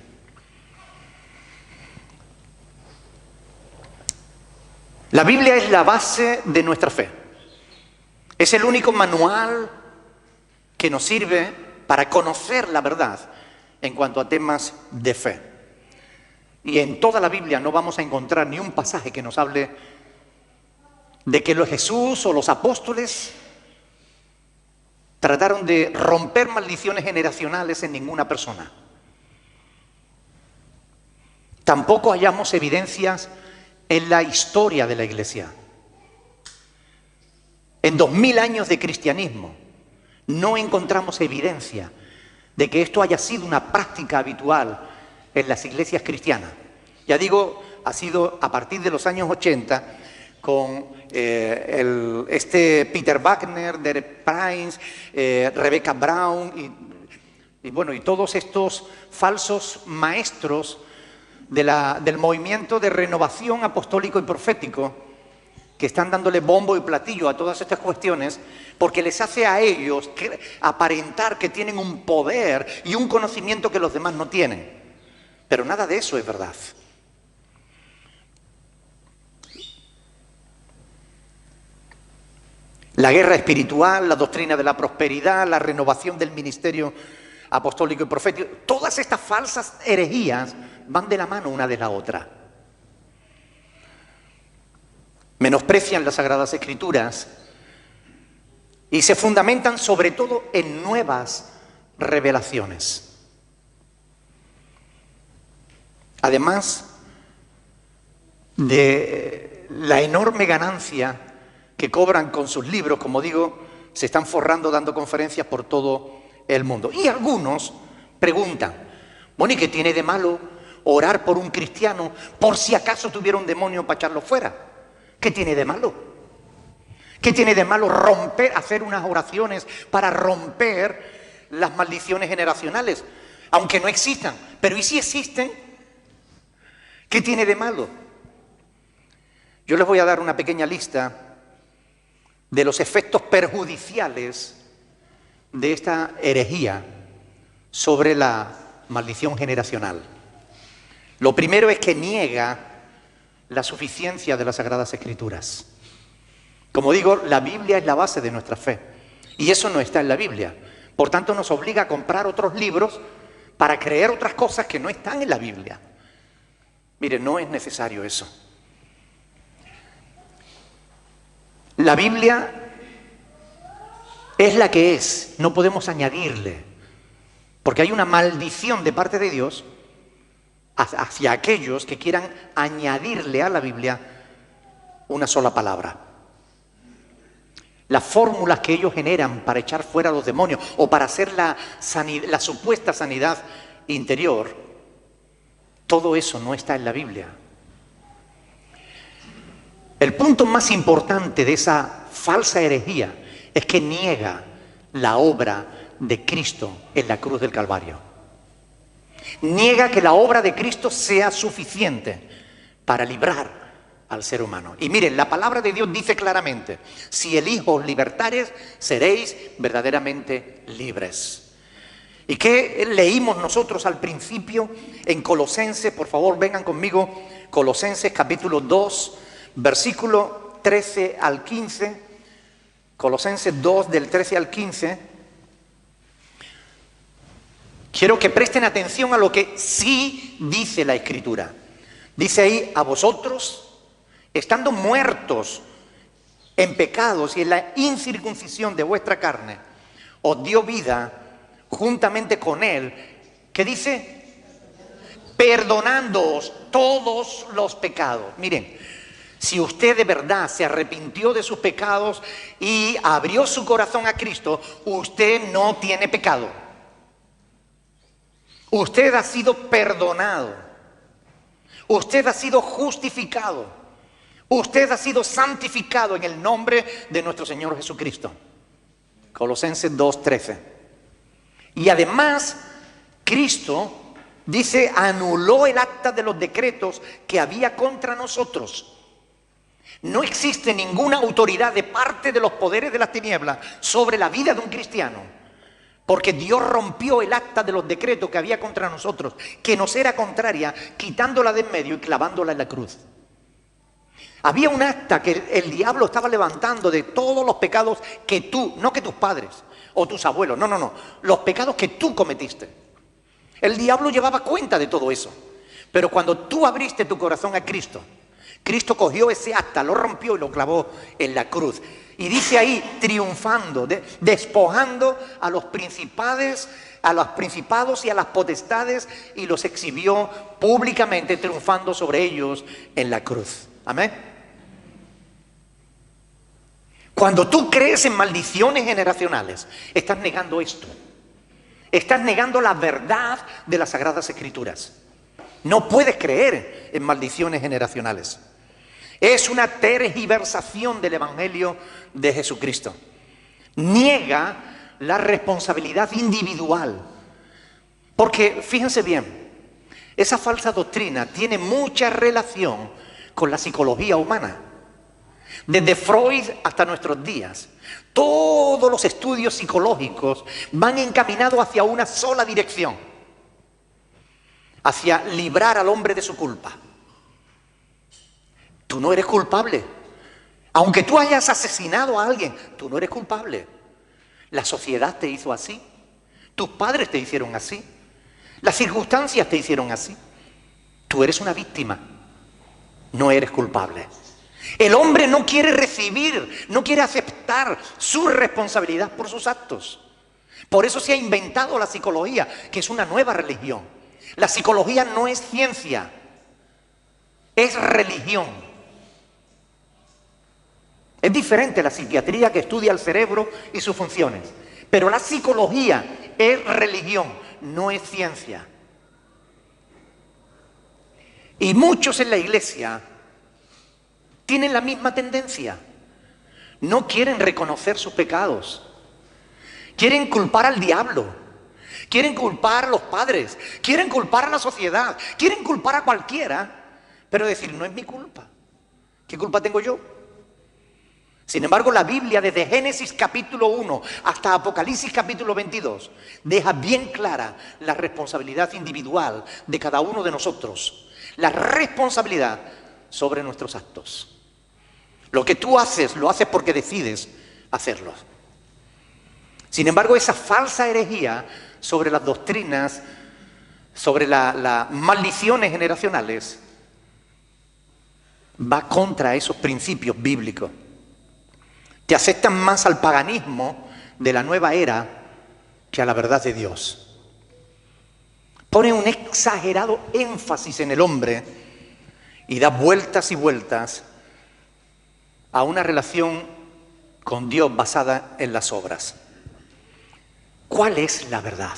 La Biblia es la base de nuestra fe. Es el único manual que nos sirve para conocer la verdad en cuanto a temas de fe. Y en toda la Biblia no vamos a encontrar ni un pasaje que nos hable de que Jesús o los apóstoles trataron de romper maldiciones generacionales en ninguna persona. Tampoco hallamos evidencias en la historia de la Iglesia. En 2000 años de cristianismo no encontramos evidencia de que esto haya sido una práctica habitual en las iglesias cristianas. Ya digo, ha sido a partir de los años 80 con Peter Wagner, Derek Prince, Rebecca Brown y todos estos falsos maestros del movimiento de renovación apostólico y profético que están dándole bombo y platillo a todas estas cuestiones porque les hace a ellos aparentar que tienen un poder y un conocimiento que los demás no tienen. Pero nada de eso es verdad. La guerra espiritual, la doctrina de la prosperidad, la renovación del ministerio apostólico y profético, todas estas falsas herejías van de la mano una de la otra. Menosprecian las Sagradas Escrituras y se fundamentan sobre todo en nuevas revelaciones. Además de la enorme ganancia que cobran con sus libros, como digo, se están forrando dando conferencias por todo el mundo. Y algunos preguntan, bueno, ¿y qué tiene de malo orar por un cristiano por si acaso tuviera un demonio para echarlo fuera? ¿Qué tiene de malo? ¿Qué tiene de malo hacer unas oraciones para romper las maldiciones generacionales? Aunque no existan. Pero ¿y si existen? ¿Qué tiene de malo? Yo les voy a dar una pequeña lista de los efectos perjudiciales de esta herejía sobre la maldición generacional. Lo primero es que niega la suficiencia de las Sagradas Escrituras. Como digo, la Biblia es la base de nuestra fe y eso no está en la Biblia. Por tanto, nos obliga a comprar otros libros para creer otras cosas que no están en la Biblia. Mire, no es necesario eso. La Biblia es la que es, no podemos añadirle, porque hay una maldición de parte de Dios hacia aquellos que quieran añadirle a la Biblia una sola palabra. Las fórmulas que ellos generan para echar fuera a los demonios o para hacer la supuesta sanidad interior, todo eso no está en la Biblia. El punto más importante de esa falsa herejía es que niega la obra de Cristo en la cruz del Calvario. Niega que la obra de Cristo sea suficiente para librar al ser humano. Y miren, la palabra de Dios dice claramente: si el Hijo os libertares, seréis verdaderamente libres. ¿Y qué leímos nosotros al principio en Colosenses? Por favor, vengan conmigo. Colosenses capítulo 2, versículo 13 al 15. Colosenses 2, del 13 al 15. Quiero que presten atención a lo que sí dice la Escritura. Dice ahí: a vosotros, estando muertos en pecados y en la incircuncisión de vuestra carne, os dio vida juntamente con Él. ¿Qué dice? Perdonándoos todos los pecados. Miren, si usted de verdad se arrepintió de sus pecados y abrió su corazón a Cristo, usted no tiene pecado. Usted ha sido perdonado. Usted ha sido justificado. Usted ha sido santificado en el nombre de nuestro Señor Jesucristo. Colosenses 2:13. Y además, Cristo, dice, anuló el acta de los decretos que había contra nosotros. No existe ninguna autoridad de parte de los poderes de las tinieblas sobre la vida de un cristiano, porque Dios rompió el acta de los decretos que había contra nosotros, que nos era contraria, quitándola de en medio y clavándola en la cruz. Había un acta que el diablo estaba levantando de todos los pecados que tú, no que tus padres o tus abuelos, no, los pecados que tú cometiste. El diablo llevaba cuenta de todo eso. Pero cuando tú abriste tu corazón a Cristo, Cristo cogió ese acta, lo rompió y lo clavó en la cruz. Y dice ahí, triunfando, despojando a los principados y a las potestades, y los exhibió públicamente, triunfando sobre ellos en la cruz. Amén. Cuando tú crees en maldiciones generacionales, estás negando esto. Estás negando la verdad de las Sagradas Escrituras. No puedes creer en maldiciones generacionales. Es una tergiversación del Evangelio de Jesucristo. Niega la responsabilidad individual. Porque, fíjense bien, esa falsa doctrina tiene mucha relación con la psicología humana. Desde Freud hasta nuestros días, todos los estudios psicológicos van encaminados hacia una sola dirección: hacia librar al hombre de su culpa. Tú no eres culpable. Aunque tú hayas asesinado a alguien, tú no eres culpable. La sociedad te hizo así. Tus padres te hicieron así. Las circunstancias te hicieron así. Tú eres una víctima. No eres culpable. El hombre no quiere recibir, no quiere aceptar su responsabilidad por sus actos. Por eso se ha inventado la psicología, que es una nueva religión. La psicología no es ciencia, es religión. Es diferente la psiquiatría, que estudia el cerebro y sus funciones. Pero la psicología es religión, no es ciencia. Y muchos en la iglesia tienen la misma tendencia. No quieren reconocer sus pecados. Quieren culpar al diablo. Quieren culpar a los padres. Quieren culpar a la sociedad. Quieren culpar a cualquiera. Pero decir, no es mi culpa. ¿Qué culpa tengo yo? Sin embargo, la Biblia, desde Génesis capítulo 1 hasta Apocalipsis capítulo 22, deja bien clara la responsabilidad individual de cada uno de nosotros. La responsabilidad sobre nuestros actos. Lo que tú haces, lo haces porque decides hacerlo. Sin embargo, esa falsa herejía sobre las doctrinas, sobre las maldiciones generacionales, va contra esos principios bíblicos. Te aceptan más al paganismo de la nueva era que a la verdad de Dios. Pone un exagerado énfasis en el hombre y da vueltas y vueltas a una relación con Dios basada en las obras. ¿Cuál es la verdad?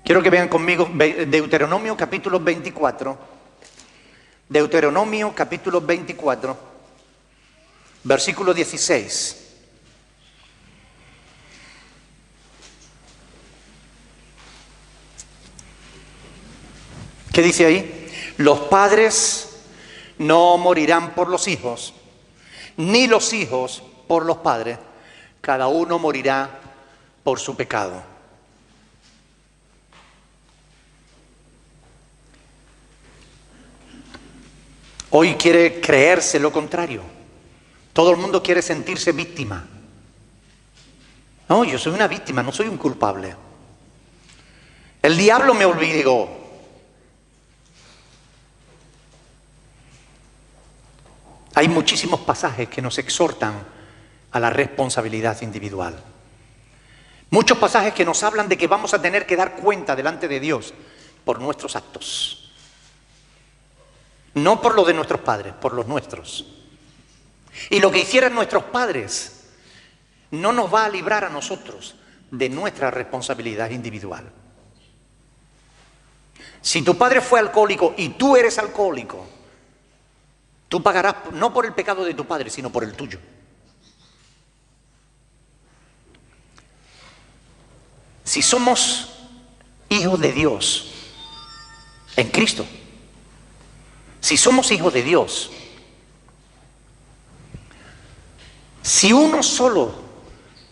Quiero que vean conmigo Deuteronomio capítulo 24, Deuteronomio capítulo 24, versículo 16. ¿Qué dice ahí? Los padres no morirán por los hijos, ni los hijos por los padres. Cada uno morirá por su pecado. Hoy quiere creerse lo contrario. Todo el mundo quiere sentirse víctima. No, yo soy una víctima, no soy un culpable. El diablo me obligó. Hay muchísimos pasajes que nos exhortan a la responsabilidad individual. Muchos pasajes que nos hablan de que vamos a tener que dar cuenta delante de Dios por nuestros actos. No por lo de nuestros padres, por los nuestros. Y lo que hicieran nuestros padres no nos va a librar a nosotros de nuestra responsabilidad individual. Si tu padre fue alcohólico y tú eres alcohólico, tú pagarás no por el pecado de tu padre, sino por el tuyo. Si somos hijos de Dios en Cristo, si somos hijos de Dios, si uno solo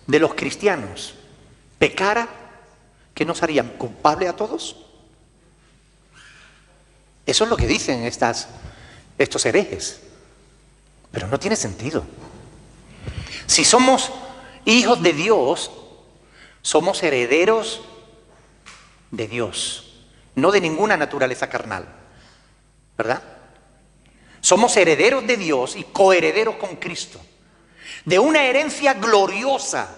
de los cristianos pecara, ¿qué nos harían? ¿Culpable a todos? Eso es lo que dicen estos herejes. Pero no tiene sentido. Si somos hijos de Dios, somos herederos de Dios, no de ninguna naturaleza carnal, ¿verdad? Somos herederos de Dios y coherederos con Cristo, de una herencia gloriosa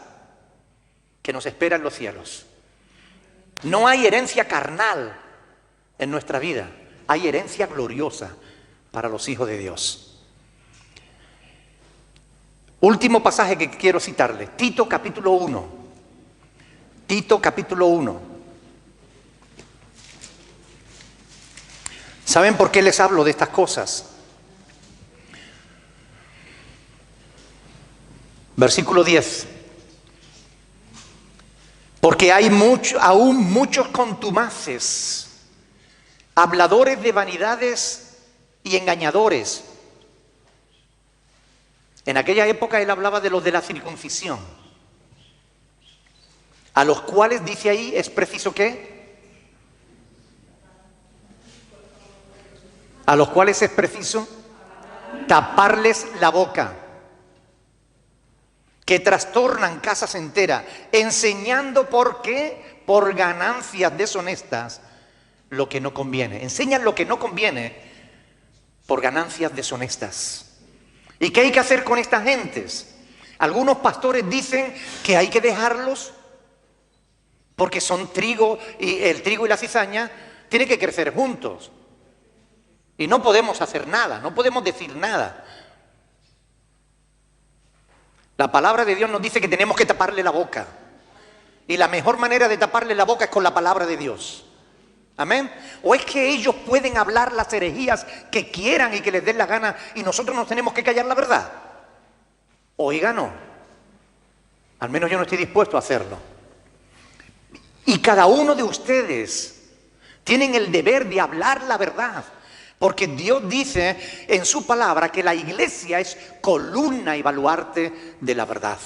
que nos espera en los cielos. No hay herencia carnal en nuestra vida, hay herencia gloriosa para los hijos de Dios. Último pasaje que quiero citarles, Tito capítulo 1. Tito capítulo 1. ¿Saben por qué les hablo de estas cosas? Versículo 10. Porque hay aún muchos contumaces, habladores de vanidades y engañadores. En aquella época él hablaba de los de la circuncisión, a los cuales, dice ahí, es preciso ¿qué? A los cuales es preciso taparles la boca, que trastornan casas enteras, enseñando ¿por qué? Por ganancias deshonestas lo que no conviene. Enseñan lo que no conviene por ganancias deshonestas. ¿Y qué hay que hacer con estas gentes? Algunos pastores dicen que hay que dejarlos porque son trigo, y el trigo y la cizaña tienen que crecer juntos. Y no podemos hacer nada, no podemos decir nada. La palabra de Dios nos dice que tenemos que taparle la boca. Y la mejor manera de taparle la boca es con la palabra de Dios. ¿Amén? ¿O es que ellos pueden hablar las herejías que quieran y que les den la gana y nosotros nos tenemos que callar la verdad? Oiga, no. Al menos yo no estoy dispuesto a hacerlo. Y cada uno de ustedes tienen el deber de hablar la verdad. Porque Dios dice en su palabra que la iglesia es columna y baluarte de la verdad.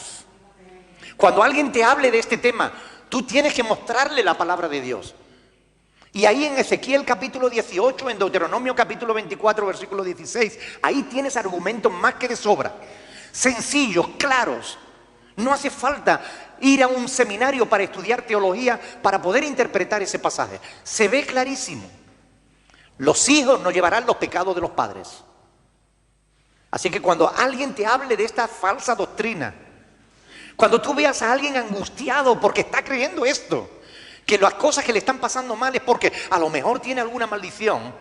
Cuando alguien te hable de este tema, tú tienes que mostrarle la palabra de Dios. Y ahí en Ezequiel capítulo 18, en Deuteronomio capítulo 24, versículo 16, ahí tienes argumentos más que de sobra. Sencillos, claros. No hace falta ir a un seminario para estudiar teología para poder interpretar ese pasaje. Se ve clarísimo. Los hijos no llevarán los pecados de los padres. Así que cuando alguien te hable de esta falsa doctrina, cuando tú veas a alguien angustiado porque está creyendo esto, que las cosas que le están pasando mal es porque a lo mejor tiene alguna maldición,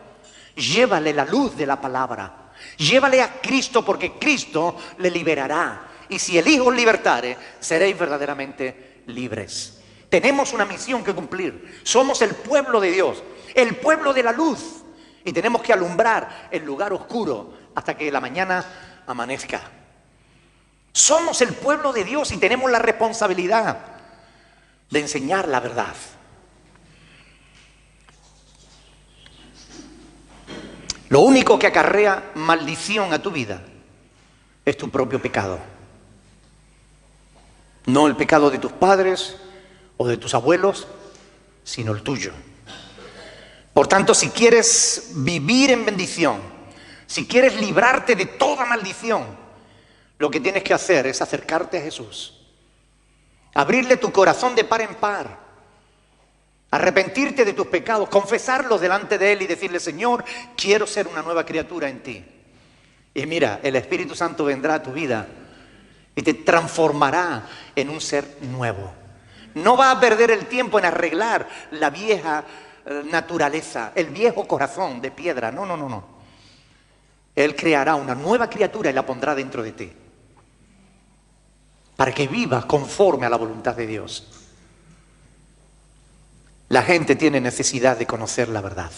llévale la luz de la palabra, llévale a Cristo porque Cristo le liberará. Y si el Hijo os libertare, seréis verdaderamente libres. Tenemos una misión que cumplir. Somos el pueblo de Dios, el pueblo de la luz. Y tenemos que alumbrar el lugar oscuro hasta que la mañana amanezca. Somos el pueblo de Dios y tenemos la responsabilidad de enseñar la verdad. Lo único que acarrea maldición a tu vida es tu propio pecado. No el pecado de tus padres o de tus abuelos, sino el tuyo. Por tanto, si quieres vivir en bendición, si quieres librarte de toda maldición, lo que tienes que hacer es acercarte a Jesús, abrirle tu corazón de par en par, arrepentirte de tus pecados, confesarlos delante de Él y decirle: Señor, quiero ser una nueva criatura en ti. Y mira, el Espíritu Santo vendrá a tu vida y te transformará en un ser nuevo. No va a perder el tiempo en arreglar la vieja naturaleza, el viejo corazón de piedra. No, no, no, no. Él creará una nueva criatura y la pondrá dentro de ti, para que vivas conforme a la voluntad de Dios. La gente tiene necesidad de conocer la verdad.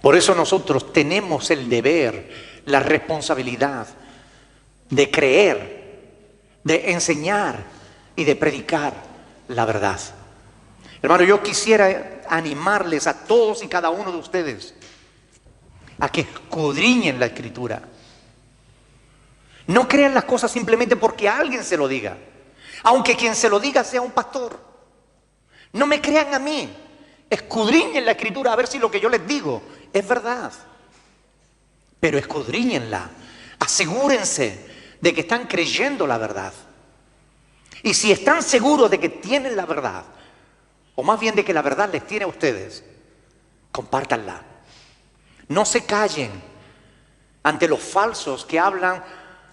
Por eso nosotros tenemos el deber, la responsabilidad de creer, de enseñar y de predicar la verdad. Hermano, yo quisiera animarles a todos y cada uno de ustedes a que escudriñen la Escritura. No crean las cosas simplemente porque alguien se lo diga, aunque quien se lo diga sea un pastor. No me crean a mí, escudriñen la Escritura a ver si lo que yo les digo es verdad. Pero escudriñenla, asegúrense de que están creyendo la verdad. Y si están seguros de que tienen la verdad, o más bien de que la verdad les tiene a ustedes, compártanla. No se callen ante los falsos que hablan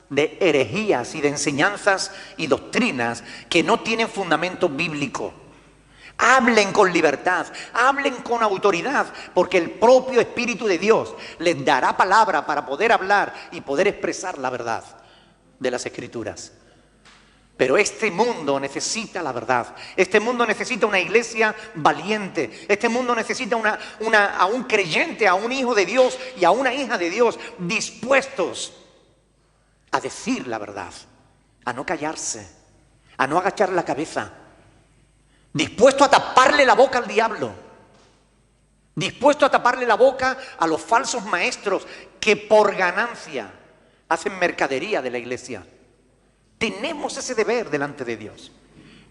de herejías y de enseñanzas y doctrinas que no tienen fundamento bíblico. Hablen con libertad, hablen con autoridad, porque el propio Espíritu de Dios les dará palabra para poder hablar y poder expresar la verdad de las Escrituras. Pero este mundo necesita la verdad. Este mundo necesita una iglesia valiente. Este mundo necesita a un creyente, a un hijo de Dios y a una hija de Dios dispuestos a decir la verdad, a no callarse, a no agachar la cabeza, dispuesto a taparle la boca al diablo, dispuesto a taparle la boca a los falsos maestros que por ganancia hacen mercadería de la iglesia. Tenemos ese deber delante de Dios.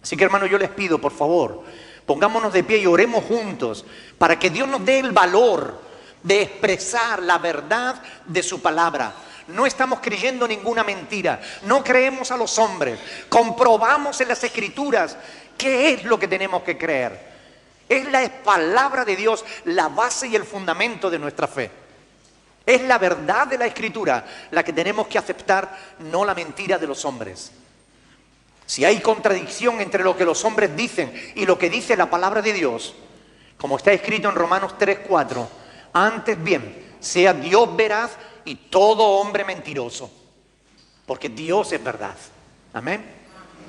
Así que, hermano, yo les pido, por favor, pongámonos de pie y oremos juntos para que Dios nos dé el valor de expresar la verdad de su palabra. No estamos creyendo ninguna mentira, no creemos a los hombres, comprobamos en las Escrituras qué es lo que tenemos que creer. Es la palabra de Dios la base y el fundamento de nuestra fe. Es la verdad de la Escritura la que tenemos que aceptar, no la mentira de los hombres. Si hay contradicción entre lo que los hombres dicen y lo que dice la palabra de Dios, como está escrito en Romanos 3:4, antes bien, sea Dios veraz y todo hombre mentiroso, porque Dios es verdad. Amén.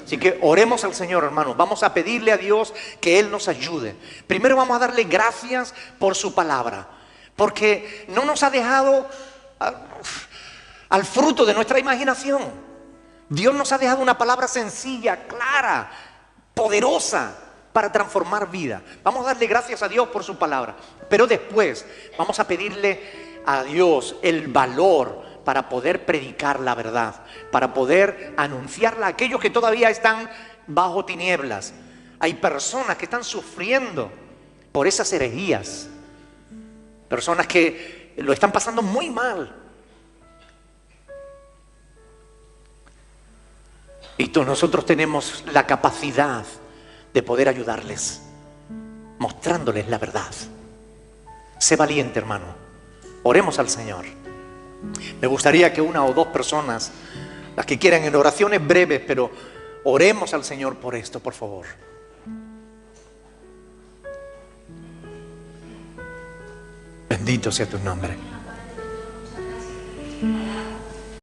Así que oremos al Señor, hermanos. Vamos a pedirle a Dios que Él nos ayude. Primero vamos a darle gracias por su palabra, porque no nos ha dejado al fruto de nuestra imaginación. Dios nos ha dejado una palabra sencilla, clara, poderosa para transformar vida. Vamos a darle gracias a Dios por su palabra, pero después vamos a pedirle a Dios el valor para poder predicar la verdad, para poder anunciarla a aquellos que todavía están bajo tinieblas. Hay personas que están sufriendo por esas herejías, personas que lo están pasando muy mal. Y nosotros tenemos la capacidad de poder ayudarles, mostrándoles la verdad. Sé valiente, hermano. Oremos al Señor. Me gustaría que una o dos personas, las que quieran, en oraciones breves, pero oremos al Señor por esto, por favor. Bendito sea tu nombre.